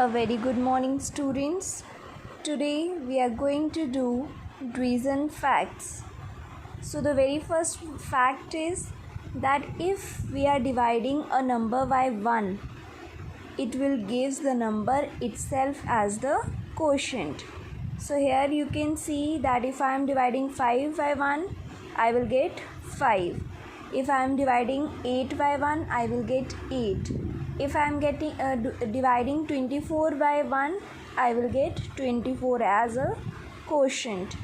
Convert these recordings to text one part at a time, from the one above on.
A very good morning, students. Today we are going to do reason facts. So the very first fact is that if we are dividing a number by 1, it will give the number itself as the quotient. So here you can see that if I am dividing 5 by 1, I will get 5. If I am dividing 8 by 1, I will get 8. If I am dividing 24 by 1, I will get 24 as a quotient.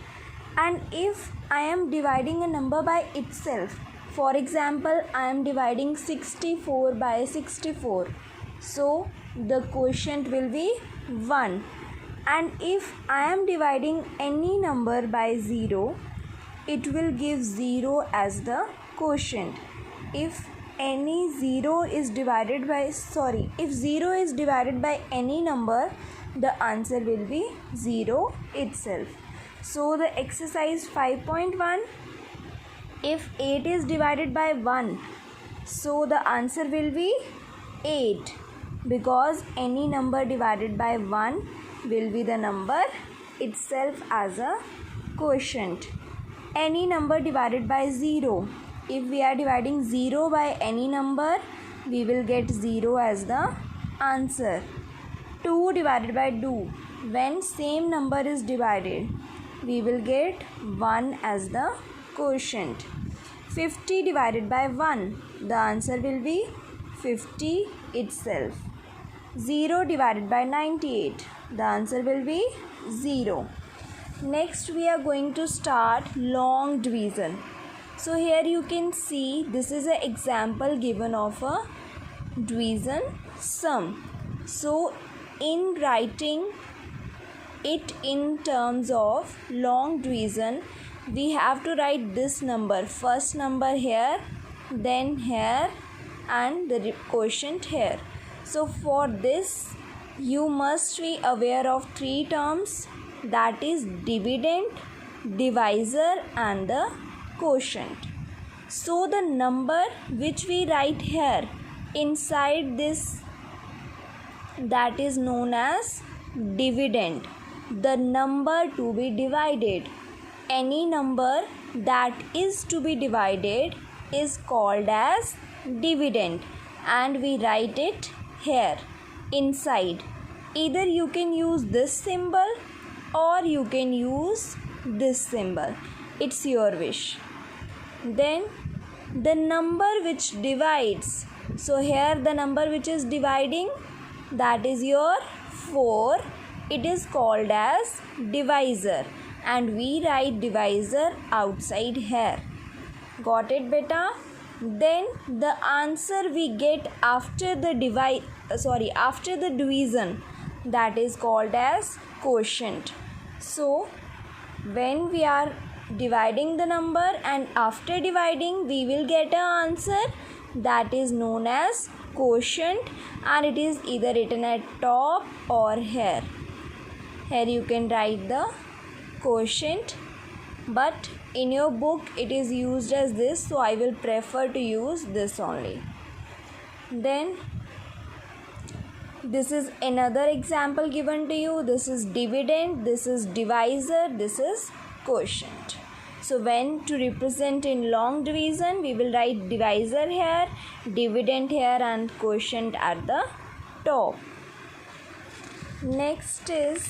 And if I am dividing a number by itself, for example, I am dividing 64 by 64, so the quotient will be 1. And if I am dividing any number by 0, it will give 0 as the quotient. If 0 is divided by any number, the answer will be 0 itself. So the exercise 5.1, if 8 is divided by 1, so the answer will be 8, because any number divided by 1 will be the number itself as a quotient. Any number divided by 0, if we are dividing 0 by any number, we will get 0 as the answer. 2 divided by 2, when same number is divided, we will get 1 as the quotient. 50 divided by 1, the answer will be 50 itself. 0 divided by 98, the answer will be 0. Next we are going to start long division. So here you can see this is an example given of a division sum. So in writing it in terms of long division, we have to write this number, first number here, then here, and the quotient here. So for this you must be aware of 3 terms, that is dividend, divisor, and the quotient. So the number which we write here inside this, that is known as dividend, the number to be divided. Any number that is to be divided is called as dividend, and we write it here inside. Either you can use this symbol or you can use this symbol, it's your wish. Then the number which divides, so here the number which is dividing, that is your 4, it is called as divisor, and we write divisor outside here. Got it, beta? Then the answer we get after the division, that is called as quotient. So when we are dividing the number and after dividing we will get an answer, that is known as quotient, and it is either written at top or here. Here you can write the quotient, but in your book it is used as this, so I will prefer to use this only. Then this is another example given to you. This is dividend, this is divisor, this is quotient. So when to represent in long division, we will write divisor here, dividend here, and quotient at the top. Next is,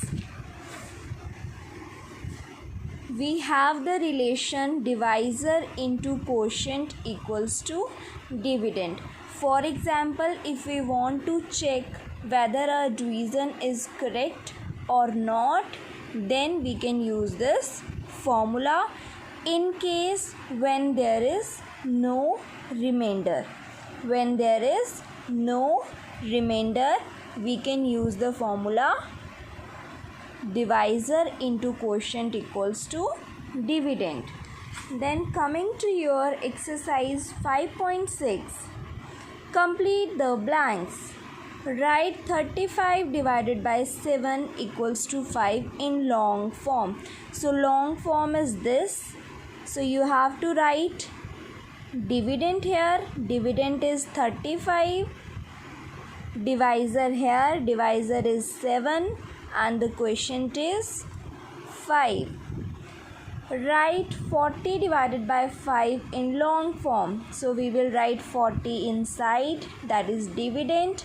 we have the relation divisor into quotient equals to dividend. For example, if we want to check whether a division is correct or not, then we can use this formula in case when there is no remainder. When there is no remainder, we can use the formula divisor into quotient equals to dividend. Then coming to your exercise 5.6, complete the blanks. Write 35 divided by 7 equals to 5 in long form. So long form is this. So you have to write dividend here. Dividend is 35 Divisor here, divisor is 7 and the quotient is 5. Write 40 divided by 5 in long form. So we will write 40 inside, that is dividend,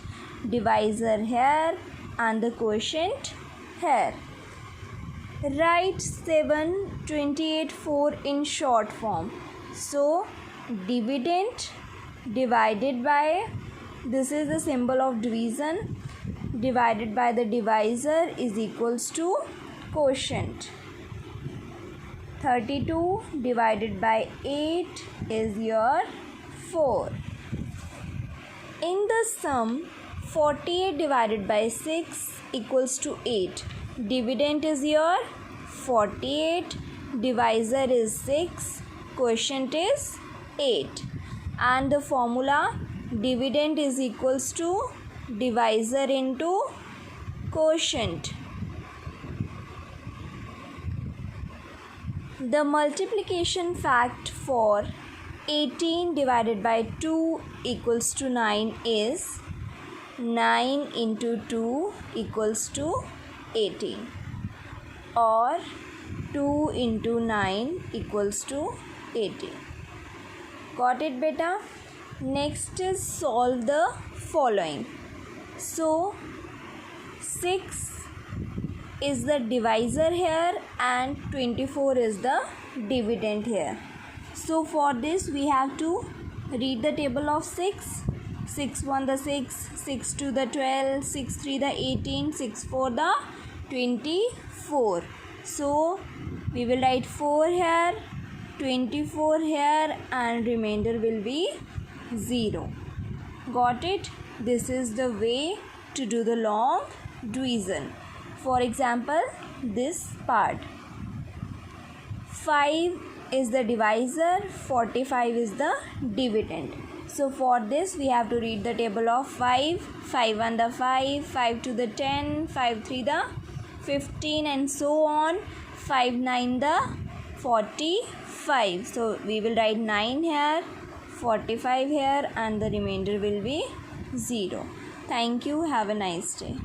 divisor here and the quotient here. Write 7, 4 in short form. So dividend divided by, this is the symbol of division, divided by the divisor is equals to quotient. 32 divided by 8 is your 4. In the sum, 48 divided by 6 equals to 8. Dividend is your 48, divisor is 6, quotient is 8. And the formula, dividend is equals to divisor into quotient. The multiplication fact for 18 divided by 2 equals to 9 is 9 into 2 equals to 18, or 2 into 9 equals to 18. Got it, beta? Next is solve the following. So 6 is the divisor here and 24 is the dividend here. So for this we have to read the table of 6. 6 1 the 6, 6 2 the 12, 6 3 the 18, 6 4 the 24. So we will write 4 here, 24 here and remainder will be 0. Got it? This is the way to do the long division. For example, this part. 5 is the divisor, 45 is the dividend. So for this we have to read the table of 5. 5 1 the 5, 5 2 the 10, 5 3 the 15 and so on. 5 9 the 45. So we will write 9 here, 45 here and the remainder will be 0. Thank you. Have a nice day.